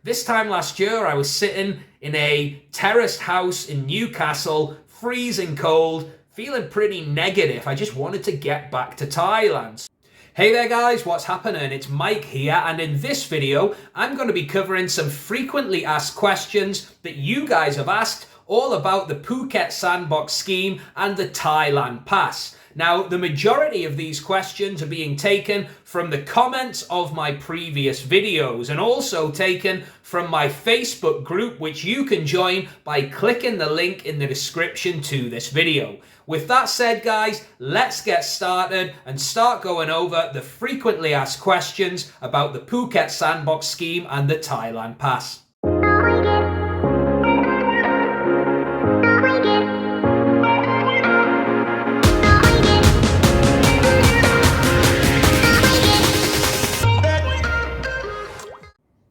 This time last year, I was sitting in a terraced house in Newcastle, freezing cold, feeling pretty negative. I just wanted to get back to Thailand. Hey there guys, what's happening? It's Mike here, and in this video, I'm going to be covering some frequently asked questions that you guys have asked all about the Phuket Sandbox scheme and the Thailand Pass. Now, the majority of these questions are being taken from the comments of my previous videos and also taken from my Facebook group, which you can join by clicking the link in the description to this video. With that said, guys, let's get started and start going over the frequently asked questions about the Phuket Sandbox scheme and the Thailand Pass.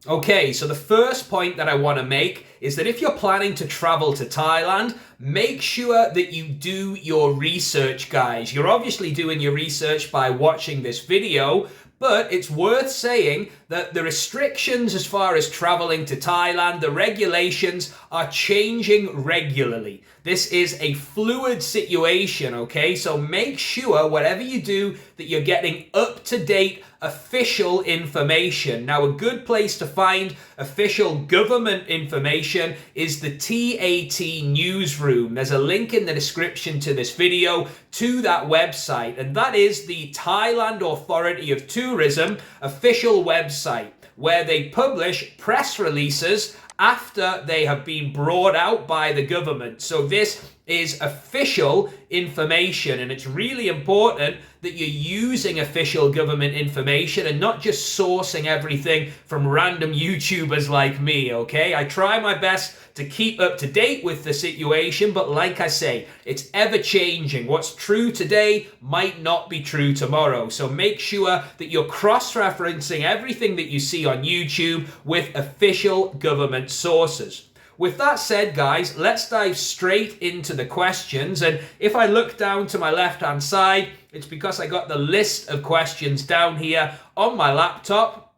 Okay, so the first point that I want to make is that if you're planning to travel to Thailand, make sure that you do your research, guys. You're obviously doing your research by watching this video, but it's worth saying that the restrictions as far as traveling to Thailand, the regulations are changing regularly. This is a fluid situation, okay? So make sure whatever you do that you're getting up-to-date official information. Now, a good place to find official government information is the TAT newsroom. There's a link in the description to this video to that website, and that is the Thailand Authority of Tourism official website, where they publish press releases after they have been brought out by the government. So this is official information, and it's really important that you're using official government information and not just sourcing everything from random YouTubers like me, okay? I try my best to keep up to date with the situation, but like I say, it's ever changing. What's true today might not be true tomorrow. So make sure that you're cross-referencing everything that you see on YouTube with official government sources. With that said, guys, let's dive straight into the questions. And if I look down to my left-hand side, it's because I got the list of questions down here on my laptop.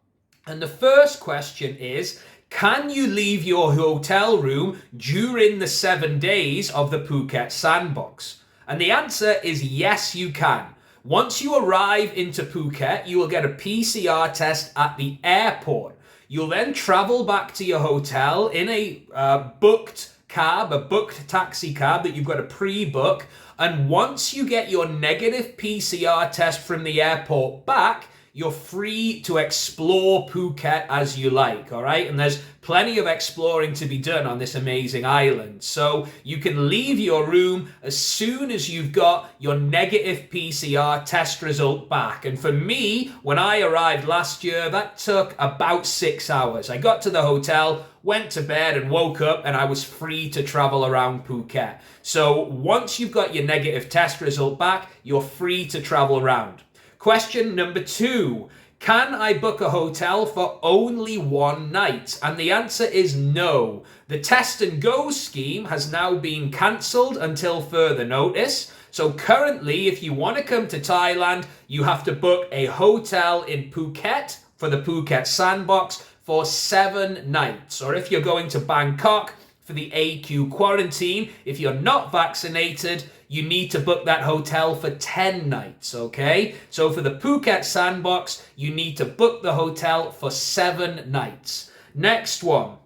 And the first question is, can you leave your hotel room during the 7 days of the Phuket Sandbox? And the answer is yes, you can. Once you arrive into Phuket, you will get a PCR test at the airport. You'll then travel back to your hotel in a booked cab, a booked taxi cab that you've got to pre-book. And once you get your negative PCR test from the airport back, you're free to explore Phuket as you like, all right? And there's plenty of exploring to be done on this amazing island. So you can leave your room as soon as you've got your negative PCR test result back. And for me, when I arrived last year, that took about 6 hours. I got to the hotel, went to bed and woke up, and I was free to travel around Phuket. So once you've got your negative test result back, you're free to travel around. Question number 2, can I book a hotel for only one night? And the answer is no. The Test and Go scheme has now been cancelled until further notice. So currently, if you want to come to Thailand, you have to book a hotel in Phuket for the Phuket Sandbox for 7 nights. Or if you're going to Bangkok for the AQ quarantine, if you're not vaccinated, you need to book that hotel for 10 nights, okay? So for the Phuket Sandbox, you need to book the hotel for 7 nights. Next one.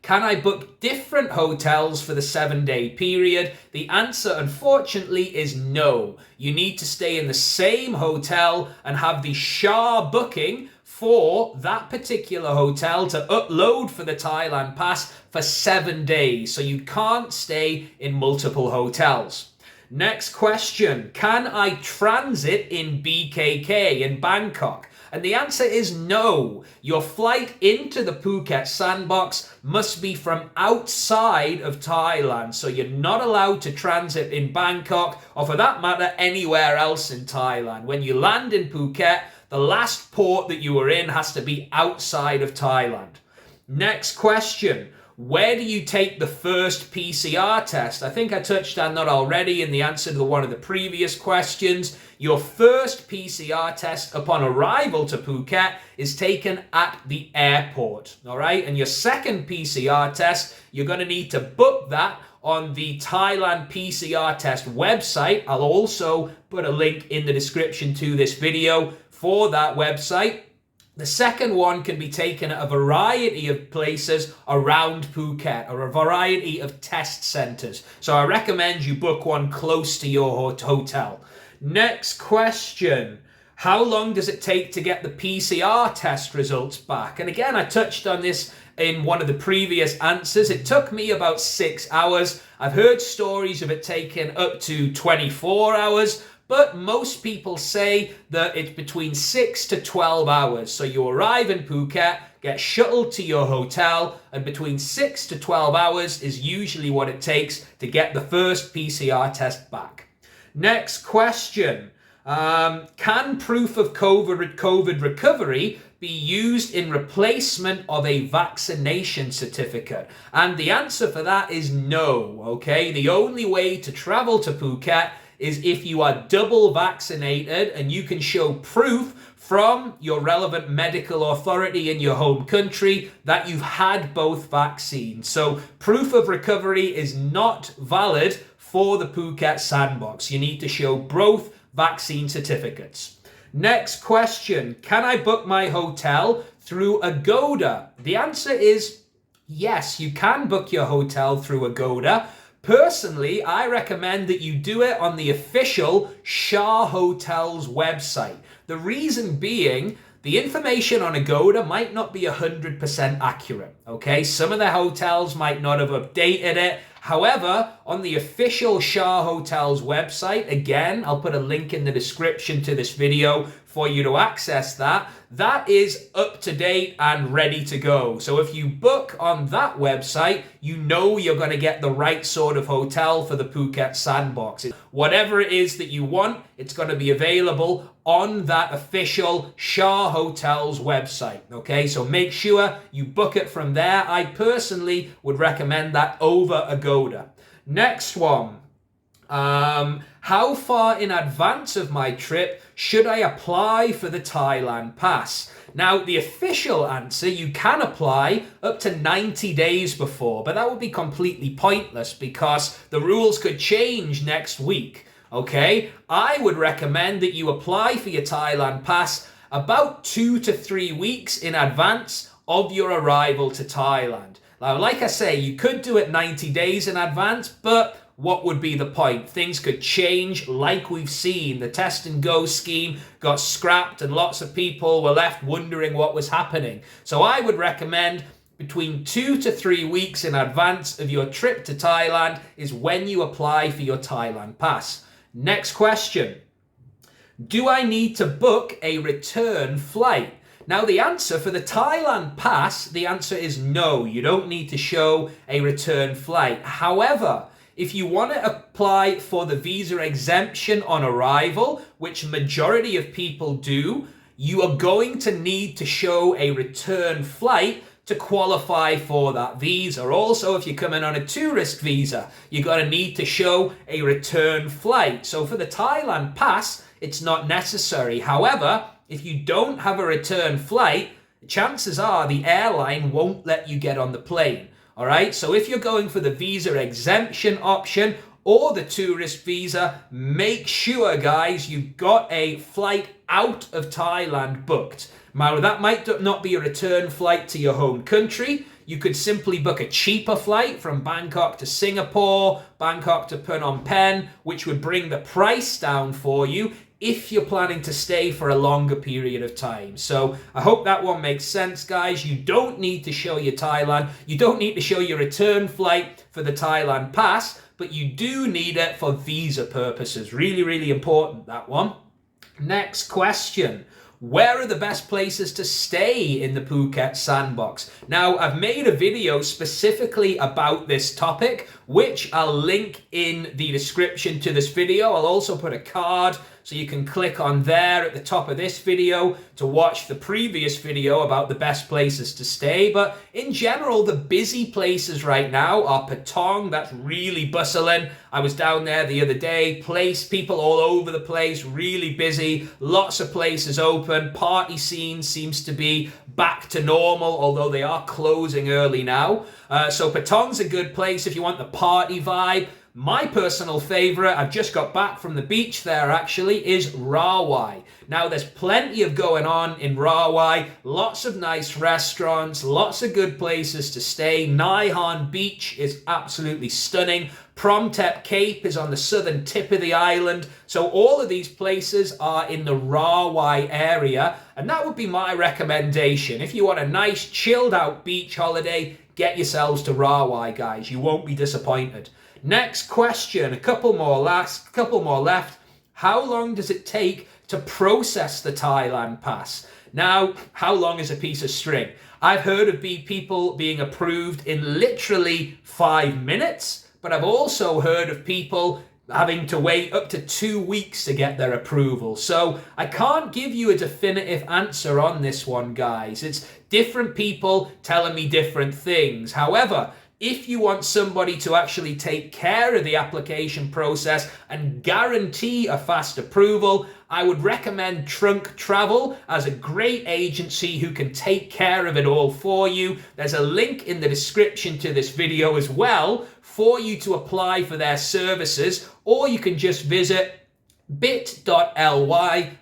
Can I book different hotels for the 7-day period? The answer, unfortunately, is no. You need to stay in the same hotel and have the SHA booking for that particular hotel to upload for the Thailand Pass for 7 days. So you can't stay in multiple hotels. Next question, can I transit in BKK in Bangkok? And the answer is no. Your flight into the Phuket Sandbox must be from outside of Thailand. So you're not allowed to transit in Bangkok or for that matter anywhere else in Thailand. When you land in Phuket, the last port that you were in has to be outside of Thailand. Next question. where do you take the first PCR test? I think I touched on that already in the answer to one of the previous questions. Your first PCR test upon arrival to Phuket is taken at the airport, all right? And your second PCR test, you're going to need to book that on the Thailand PCR test website. I'll also put a link in the description to this video for that website. The second one can be taken at a variety of places around Phuket, or a variety of test centers. So I recommend you book one close to your hotel. Next question. How long does it take to get the PCR test results back? And again, I touched on this in one of the previous answers. It took me about 6 hours. I've heard stories of it taking up to 24 hours, but most people say that it's between 6 to 12 hours. So you arrive in Phuket, get shuttled to your hotel, and between 6 to 12 hours is usually what it takes to get the first PCR test back. Next question. Can proof of COVID recovery be used in replacement of a vaccination certificate? And the answer for that is no, okay? The only way to travel to Phuket is if you are double vaccinated and you can show proof from your relevant medical authority in your home country that you've had both vaccines. So proof of recovery is not valid for the Phuket Sandbox. You need to show both vaccine certificates. Next question. Can I book my hotel through Agoda? The answer is yes, you can book your hotel through Agoda. Personally, I recommend that you do it on the official Shah Hotels website. The reason being, the information on Agoda might not be 100% accurate, okay? Some of the hotels might not have updated it. However, on the official Shah Hotels website, again, I'll put a link in the description to this video for you to access that. That is up to date and ready to go. So if you book on that website, you know you're going to get the right sort of hotel for the Phuket Sandbox. Whatever it is that you want, it's going to be available on that official Shah Hotels website. Okay, so make sure you book it from there. I personally would recommend that over Agoda. Next one. How far in advance of my trip should I apply for the Thailand Pass? Now, the official answer, you can apply up to 90 days before, but that would be completely pointless because the rules could change next week. Okay, I would recommend that you apply for your Thailand Pass about 2 to 3 weeks in advance of your arrival to Thailand. Now, like I say, you could do it 90 days in advance, but what would be the point? Things could change like we've seen. The test and go scheme got scrapped and lots of people were left wondering what was happening. So I would recommend between 2 to 3 weeks in advance of your trip to Thailand is when you apply for your Thailand Pass. Next question. Do I need to book a return flight? Now, the answer for the Thailand Pass, the answer is no. You don't need to show a return flight. However, if you want to apply for the visa exemption on arrival, which majority of people do, you are going to need to show a return flight to qualify for that visa. Also, if you're coming on a tourist visa, you're going to need to show a return flight. So for the Thailand Pass, it's not necessary. However, if you don't have a return flight, chances are the airline won't let you get on the plane. All right, so if you're going for the visa exemption option or the tourist visa, make sure, guys, you've got a flight out of Thailand booked. Now, that might not be a return flight to your home country. You could simply book a cheaper flight from Bangkok to Singapore, Bangkok to Phnom Penh, which would bring the price down for you if you're planning to stay for a longer period of time. So I hope that one makes sense, guys. You don't need to show your Thailand. You don't need to show your return flight for the Thailand Pass, but you do need it for visa purposes. Really, really important, that one. Next question. Where are the best places to stay in the Phuket Sandbox? Now, I've made a video specifically about this topic, which I'll link in the description to this video. I'll also put a card So you can click on there at the top of this video to watch the previous video about the best places to stay. But in general, the busy places right now are Patong. That's really bustling. I was down there the other day. People all over the place, really busy. Lots of places open. Party scene seems to be back to normal, although they are closing early now. So Patong's a good place if you want the party vibe. My personal favorite, I've just got back from the beach there actually, is Rawai. Now there's plenty of going on in Rawai, lots of nice restaurants, lots of good places to stay. Naihan Beach is absolutely stunning. Promtep Cape is on the southern tip of the island. So all of these places are in the Rawai area, and that would be my recommendation. If you want a nice chilled out beach holiday, get yourselves to Rawai, guys. You won't be disappointed. Next question, a couple more left. How long does it take to process the Thailand Pass? Now, how long is a piece of string? I've heard of people being approved in literally 5 minutes, but I've also heard of people having to wait up to 2 weeks to get their approval. So I can't give you a definitive answer on this one, guys. It's different people telling me different things. However, if you want somebody to actually take care of the application process and guarantee a fast approval, I would recommend Trunk Travel as a great agency who can take care of it all for you. There's a link in the description to this video as well for you to apply for their services, or you can just visit bit.ly/enter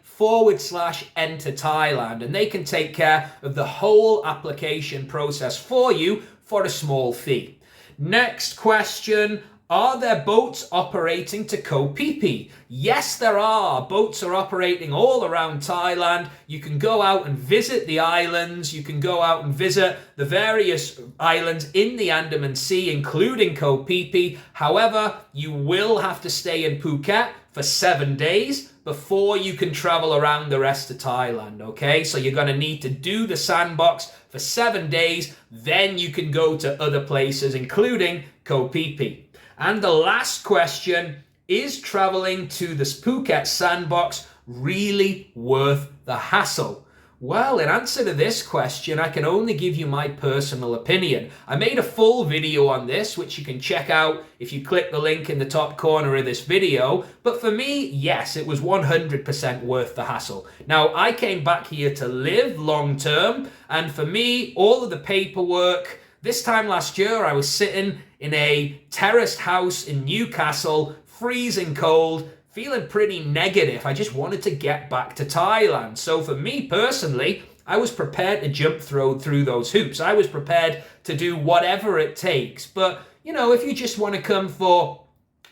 Thailand, and they can take care of the whole application process for you for a small fee. Next question, are there boats operating to Koh Phi Phi? Yes, there are. Boats are operating all around Thailand. You can go out and visit the islands. You can go out and visit the various islands in the Andaman Sea, including Koh Phi Phi. However, you will have to stay in Phuket for 7 days before you can travel around the rest of Thailand, okay? So you're going to need to do the sandbox for 7 days, then you can go to other places, including Koh Phi Phi. And the last question, is traveling to this Phuket Sandbox really worth the hassle? Well, in answer to this question, I can only give you my personal opinion. I made a full video on this, which you can check out if you click the link in the top corner of this video. But for me, yes, it was 100% worth the hassle. Now, I came back here to live long term, and for me, all of the paperwork, this time last year, I was sitting in a terraced house in Newcastle, freezing cold, feeling pretty negative. I just wanted to get back to Thailand. So for me personally, I was prepared to jump through those hoops. I was prepared to do whatever it takes. But, you know, if you just want to come for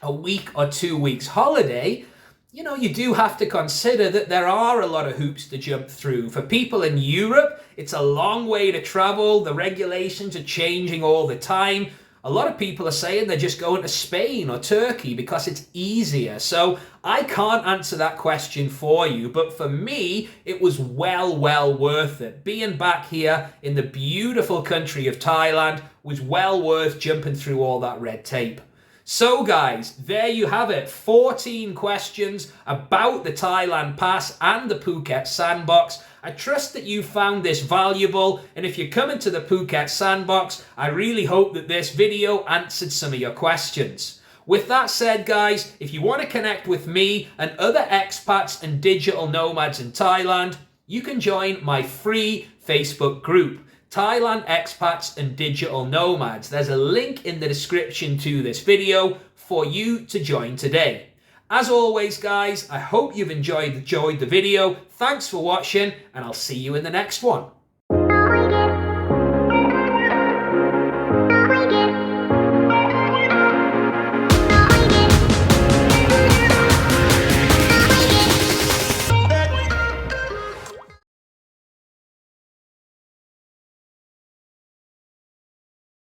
a week or 2 weeks holiday, you know, you do have to consider that there are a lot of hoops to jump through. For people in Europe, it's a long way to travel. The regulations are changing all the time. A lot of people are saying they're just going to Spain or Turkey because it's easier. So I can't answer that question for you. But for me, it was well worth it. Being back here in the beautiful country of Thailand was well worth jumping through all that red tape. So guys, there you have it. 14 questions about the Thailand Pass and the Phuket Sandbox. I trust that you found this valuable, and if you're coming to the Phuket Sandbox, I really hope that this video answered some of your questions. With that said, guys, if you want to connect with me and other expats and digital nomads in Thailand, you can join my free Facebook group, Thailand Expats and Digital Nomads. There's a link in the description to this video for you to join today. As always, guys, I hope you've enjoyed the video. Thanks for watching, and I'll see you in the next one.